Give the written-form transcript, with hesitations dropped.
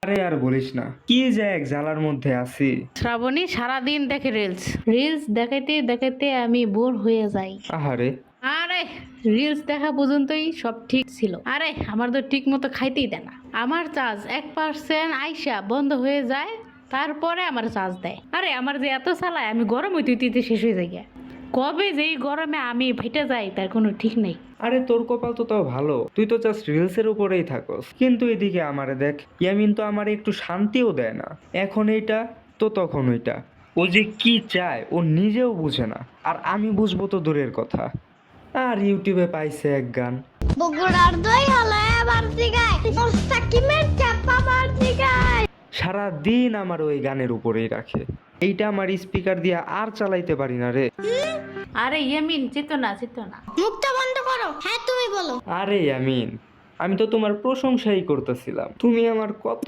আরে আর বলিস না, কি যে এক জ্বালার মধ্যে আছি। শ্রাবণী সারাদিন দেখে রিলস রিলস দেখাইতে দেখাইতে আমি বোর হয়ে যাই। আহারে, আরে রিলস দেখা পর্যন্তই সব ঠিক ছিল। আরে আমার তো ঠিক মতো খাইতেই দেয় না। আমার চার্জ 1% আইসা বন্ধ হয়ে যায়, তারপরে আমার চার্জ দেয়। আরে আমার যে এত চালায়, আমি গরম হইতে হইতে শেষ হয়ে যাই গিয়া। কবে যে এই গরমে আমি ফেটে যাই তার কোনো ঠিক নেই। আরে তোর কপাল তো তাও ভালো, তুই তো জাস্ট রিলসের উপরেই থাকস। কিন্তু এদিকে আমারে দেখ, ইয়ামিন তো আমারে একটু শান্তিও দেয় না। এখন এইটা তো তখন ওইটা, ও যে কি চায় ও নিজেও বুঝে না, আর আমি বুঝবো তো দূরের কথা। আর ইউটিউবে পাইছে এক গান, বগুড়ার দই হলো এবার জিগায় মোস্তাকিমের চাপা বার জিগায়। সারা দিন আমার ওই গানের উপরেই রাখে। এইটা আমার স্পিকার দিয়া আর চালাইতে পারি না রে। আরে ইয়ামিন, চেতনা চেতনা। মুখটা বন্ধ করো, হ্যাঁ তুমি বলো। আরে ইয়ামিন, আমি তো তোমার প্রশংসাই করতেছিলাম, তুমি আমার কত